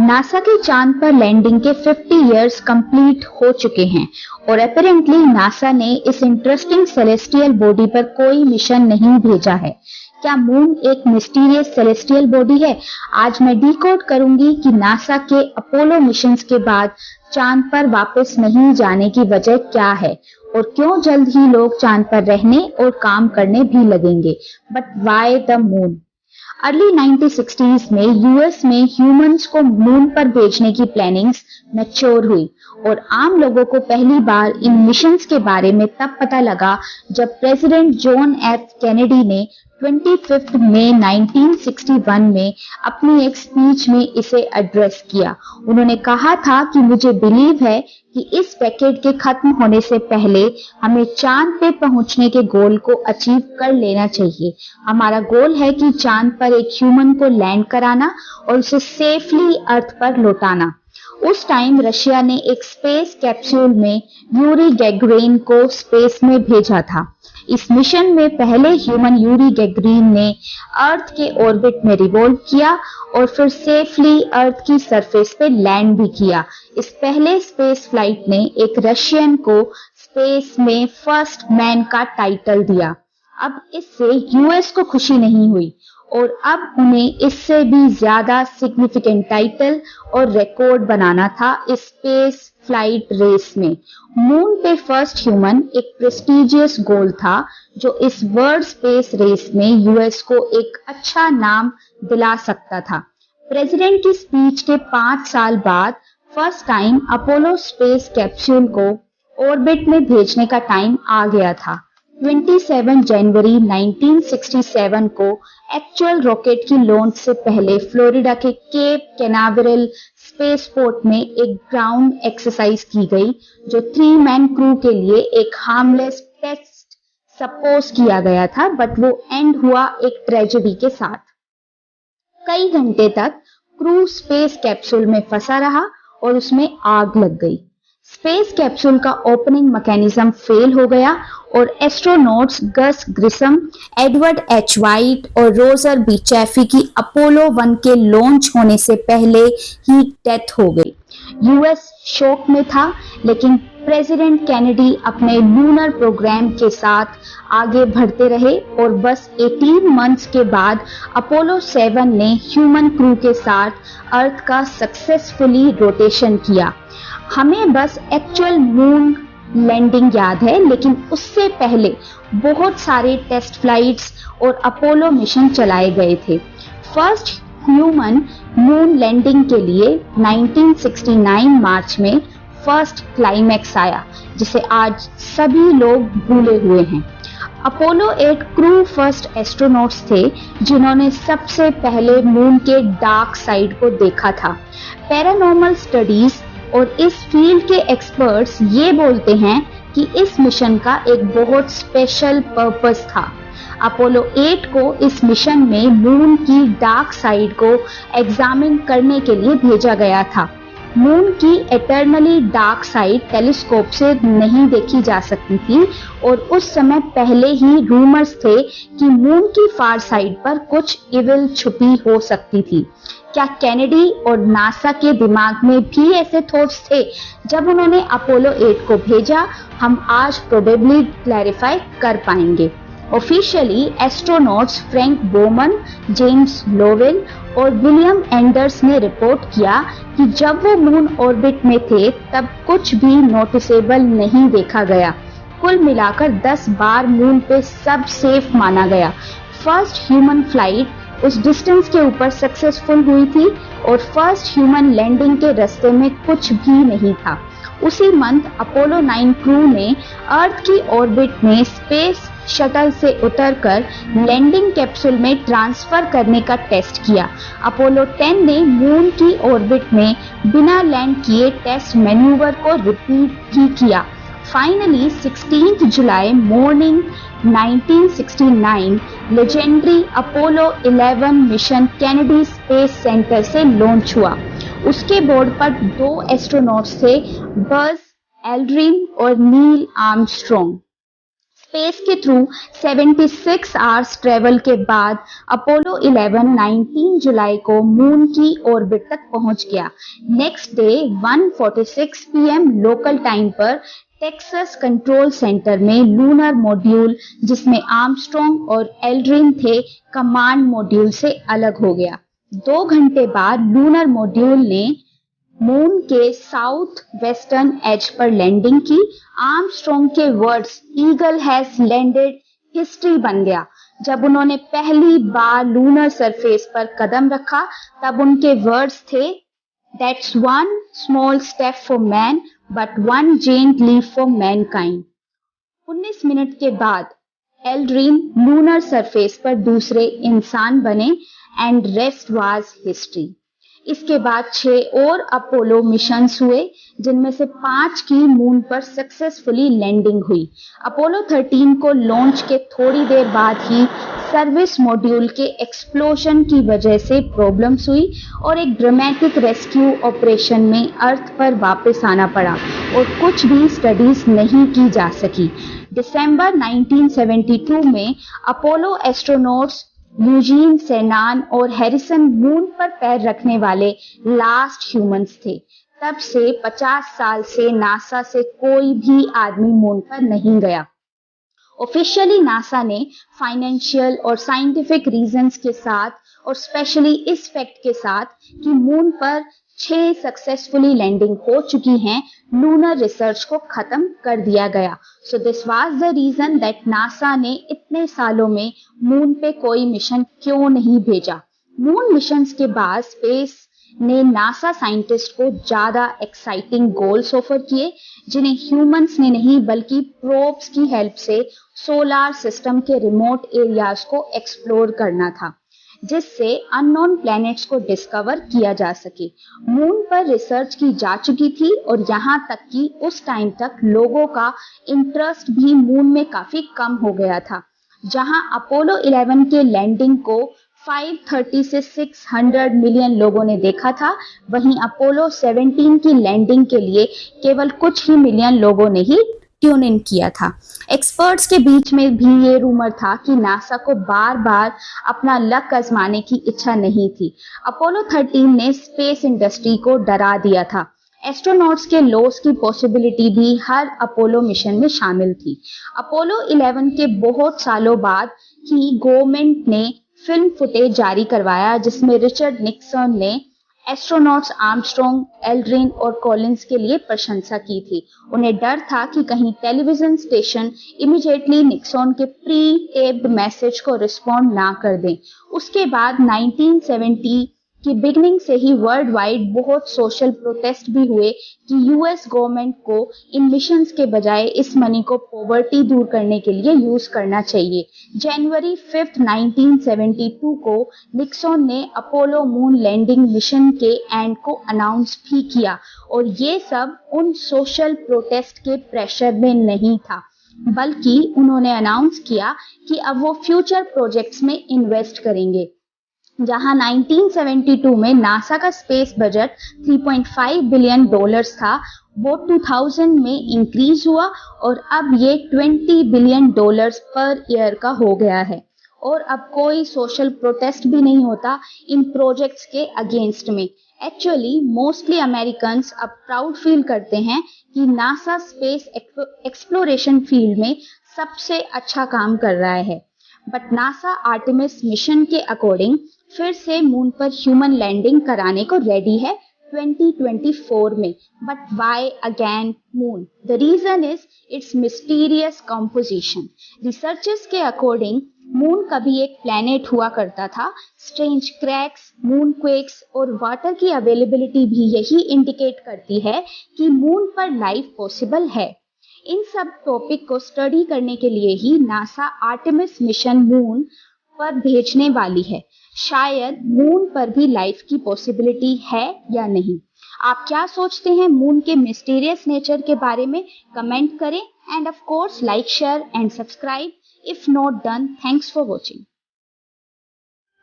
NASA के चांद पर लैंडिंग के 50 इयर्स कंप्लीट हो चुके हैं और अपेरेंटली नासा ने इस इंटरेस्टिंग सेलेस्टियल बॉडी पर कोई मिशन नहीं भेजा है। क्या मून एक मिस्टीरियस सेलेस्टियल बॉडी है? आज मैं डिकोड करूंगी कि नासा के अपोलो मिशंस के बाद चांद पर वापस नहीं जाने की वजह क्या है और क्यों जल्द ही लोग चांद पर रहने और काम करने भी लगेंगे। But why the moon? Early 1960s में यूएस में ह्यूमंस को मून पर भेजने की प्लानिंग्स मैच्योर हुई और आम लोगों को पहली बार इन मिशंस के बारे में तब पता लगा जब प्रेसिडेंट जॉन एफ कैनेडी ने 25 मई 1961 में अपनी एक स्पीच में इसे एड्रेस किया। उन्होंने कहा था कि मुझे बिलीव है कि इस डेकेड के खत्म होने से पहले हमें चांद पे पहुंचने के गोल को अचीव कर लेना चाहिए। हमारा गोल है कि चांद पर एक ह्यूमन को लैंड कराना और उसे सेफली अर्थ पर लौटाना। उस टाइम रशिया ने एक स्पेस कैप्सूल में यूरी गैगरिन को स्पेस में भेजा था। इस मिशन में पहले ह्यूमन यूरी गैगरिन ने अर्थ के ऑर्बिट में रिवॉल्व किया और फिर सेफली अर्थ की सरफेस पे लैंड भी किया। इस पहले स्पेस फ्लाइट ने एक रशियन को स्पेस में फर्स्ट मैन का टाइटल दिया। अब इससे यूएस को खुशी नहीं हुई और अब उन्हें इससे भी ज्यादा सिग्निफिकेंट टाइटल और रिकॉर्ड बनाना था इस स्पेस फ्लाइट रेस में। मून पे फर्स्ट ह्यूमन एक प्रेस्टिजियस गोल था जो इस वर्ल्ड स्पेस रेस में यूएस को एक अच्छा नाम दिला सकता था। प्रेसिडेंट की स्पीच के 5 साल बाद first time Apollo space capsule को ऑर्बिट में भेजने का टाइम आ गया था। 27 जनवरी 1967 को एक्चुअल रॉकेट की लॉन्च से पहले फ्लोरिडा के केप कैनावेरल स्पेसपोर्ट में एक ग्राउंड एक्सरसाइज की गई जो 3 मैन क्रू के लिए एक हार्मलेस टेस्ट सपोज किया गया था, बट वो एंड हुआ एक ट्रेजेडी के साथ। कई घंटे तक क्रू स्पेस कैप्सूल में फंसा रहा और उसमें आग लग गई। स्पेस कैप्सूल का ओपनिंग मैकेनिज्म फेल हो गया और एस्ट्रोनॉट्स गस ग्रिसम, एडवर्ड एच वाइट और रोजर बी चैफी की अपोलो 1 के लॉन्च होने से पहले ही डेथ हो गई। यूएस शॉक में था, लेकिन प्रेसिडेंट कैनेडी अपने लूनर प्रोग्राम के साथ आगे बढ़ते रहे और बस 18 मंथ्स के बाद अपोलो 7 ने ह्यूमन क्रू के साथ अर्थ का सक्सेसफुली रोटेशन किया। हमें बस एक्चुअल मून लैंडिंग याद है, लेकिन उससे पहले बहुत सारे टेस्ट फ्लाइट्स और अपोलो मिशन चलाए गए थे। फर्स्ट ह्यूमन मून लैंडिंग के लिए 1969 मार्च में फर्स्ट क्लाइमैक्स आया, जिसे आज सभी लोग भूले हुए हैं। अपोलो 8 क्रू फर्स्ट एस्ट्रोनॉट्स थे जिन्होंने सबसे पहले मून के डार्क साइड को देखा था। पैरानॉर्मल स्टडीज और इस फील्ड के एक्सपर्ट्स ये बोलते हैं कि इस मिशन का एक बहुत स्पेशल पर्पस था। अपोलो 8 को इस मिशन में मून की डार्क साइड को एग्जामिन करने के लिए भेजा गया था। मून की एटर्नली डार्क साइड टेलीस्कोप से नहीं देखी जा सकती थी और उस समय पहले ही रूमर्स थे कि मून की फार साइड पर कुछ इविल छुपी हो सकती थी। क्या कैनेडी और नासा के दिमाग में भी ऐसे थॉट्स थे जब उन्होंने अपोलो 8 को भेजा? हम आज प्रोबेबली क्लैरिफाई कर पाएंगे। Officially astronauts Frank Borman, James Lovell और विलियम एंडर्स ने रिपोर्ट किया कि जब वो मून ऑर्बिट में थे तब कुछ भी नोटिसेबल नहीं देखा गया। कुल मिलाकर 10 बार मून पे सब सेफ माना गया। फर्स्ट ह्यूमन फ्लाइट उस डिस्टेंस के ऊपर सक्सेसफुल हुई थी और फर्स्ट ह्यूमन लैंडिंग के रास्ते में कुछ भी नहीं था। उसी मंथ अपोलो 9 क्रू ने अर्थ की ऑर्बिट में स्पेस शटल से उतरकर लैंडिंग कैप्सूल में ट्रांसफर करने का टेस्ट किया। अपोलो 10 ने मून की ऑर्बिट में बिना लैंड किए टेस्ट मैन्यूवर को रिपीट भी किया। फाइनली 16 जुलाई morning 1969 legendary Apollo 11 mission Kennedy space centre से लॉन्च हुआ। उसके बोर्ड पर 2 एस्ट्रोनॉट्स थे, बज एल्ड्रिन और नील आर्मस्ट्रॉन्ग। स्पेस के थ्रू 76 आवर्स ट्रेवल के बाद अपोलो 11 19 जुलाई को मून की ऑर्बिट तक पहुंच गया। Next day 1:46 PM local time पर टेक्सास कंट्रोल सेंटर में लूनर मॉड्यूल, जिसमें आर्मस्ट्रॉन्ग और एल्ड्रिन थे, कमांड मॉड्यूल से अलग हो गया। 2 घंटे बाद लूनर मॉड्यूल ने मून के साउथ वेस्टर्न एज पर लैंडिंग की। आर्मस्ट्रॉन्ग के words Eagle has landed history बन गया। जब उन्होंने पहली बार लूनर सरफेस पर कदम रखा तब उनके वर्ड्स थे, that's one small step for man but one giant leap for mankind. 19 minute के बाद एल्ड्रिन लूनर सरफेस पर दूसरे इंसान बने एंड रेस्ट वाज हिस्ट्री। इसके बाद 6 और अपोलो मिशंस हुए, जिनमें से 5 की मून पर सक्सेसफुली लैंडिंग हुई। अपोलो 13 को लॉन्च के थोड़ी देर बाद ही सर्विस मॉड्यूल के एक्सप्लोजन की वजह से प्रॉब्लम्स हुई और एक ड्रामेटिक रेस्क्यू ऑपरेशन में अर्थ पर वापस आना पड़ा और कुछ भी स्टडीज नहीं की जा सकी। दिसंबर 1972 में अपोलो एस्ट्रोनॉट्स यूजीन सेनान और हैरिसन मून पर पैर रखने वाले लास्ट ह्यूमंस थे। तब से 50 साल से नासा से कोई भी आदमी मून पर नहीं गया। ऑफिशियली नासा ने फाइनेंशियल और साइंटिफिक रीजंस के साथ और स्पेशली इस फैक्ट के साथ कि मून पर 6 सक्सेसफुली लैंडिंग हो चुकी हैं, लूनर रिसर्च को खत्म कर दिया गया। So this was the reason that NASA ने इतने सालों में मून पे कोई मिशन क्यों नहीं भेजा। मून मिशंस के बाद स्पेस ने नासा साइंटिस्ट को ज्यादा एक्साइटिंग गोल्स ऑफर किए, जिन्हें ह्यूमंस ने नहीं बल्कि प्रोब्स की हेल्प से सोलार सिस्टम के रिमोट एरियाज को एक्सप्लोर करना था, जिससे अननोन प्लैनेट्स को डिस्कवर किया जा सके। मून पर रिसर्च की जा चुकी थी और यहाँ तक कि उस टाइम तक लोगों का इंटरेस्ट भी मून में काफी कम हो गया था। जहाँ अपोलो 11 के लैंडिंग को 530 से 600 मिलियन लोगों ने देखा था, वहीं अपोलो 17 की लैंडिंग के लिए केवल कुछ ही मिलियन लोगों ने ही ट्यून इन किया था। एक्सपर्ट्स के बीच में भी ये रूमर था कि नासा को बार बार अपना लक आजमाने की इच्छा नहीं थी। अपोलो 13 ने स्पेस इंडस्ट्री को डरा दिया था। एस्ट्रोनॉट्स के लॉस की पॉसिबिलिटी भी हर अपोलो मिशन में शामिल थी। अपोलो 11 के बहुत सालों बाद ही गवर्नमेंट ने फिल्म फुटेज जारी करवाया, जिसमें रिचर्ड निक्सन ने एस्ट्रोनॉट्स आर्मस्ट्रॉन्ग, एल्ड्रिन और कॉलिंस के लिए प्रशंसा की थी। उन्हें डर था कि कहीं टेलीविजन स्टेशन इमीडिएटली निक्सन के प्री टेप्ड मैसेज को रिस्पॉन्ड ना कर दें। उसके बाद 1970 की बिगनिंग से ही वर्ल्ड वाइड बहुत सोशल प्रोटेस्ट भी हुए कि यूएस गवर्नमेंट को इन मिशंस के बजाय इस मनी को पॉवर्टी दूर करने के लिए यूज करना चाहिए। जनवरी 5, 1972 को निक्सन ने अपोलो मून लैंडिंग मिशन के एंड को अनाउंस भी किया और ये सब उन सोशल प्रोटेस्ट के प्रेशर में नहीं था, बल्कि उन्होंने अनाउंस किया कि अब वो फ्यूचर प्रोजेक्ट्स में इन्वेस्ट करेंगे। जहां 1972 में नासा का स्पेस बजट $3.5 बिलियन था, वो 2000 में इंक्रीज हुआ और अब ये $20 बिलियन पर ईयर का हो गया है। और अब कोई सोशल प्रोटेस्ट भी नहीं होता इन प्रोजेक्ट्स के अगेंस्ट में। एक्चुअली मोस्टली अमेरिकन्स अब प्राउड फील करते हैं कि नासा स्पेस एक्सप्लोरेशन फील्ड में सबसे अच्छा काम कर रहा है। बट नासा आर्टेमिस मिशन के अकॉर्डिंग फिर से मून पर ह्यूमन लैंडिंग कराने को रेडी है 2024 में। But why again moon? The reason is its mysterious composition. Researchers के अकॉर्डिंग मून कभी एक प्लैनेट हुआ करता था। स्ट्रेंज क्रैक्स, मून क्वेक्स और वाटर की अवेलेबिलिटी भी यही इंडिकेट करती है कि मून पर लाइफ पॉसिबल है। इन सब टॉपिक को स्टडी करने के लिए ही नासा आर्टेमिस मिशन मून पर भेजने वाली है। शायद मून पर भी लाइफ की पॉसिबिलिटी है या नहीं। आप क्या सोचते हैं मून के मिस्टीरियस नेचर के बारे में? कमेंट करें end of course like, share and subscribe if not done. Thanks for watching.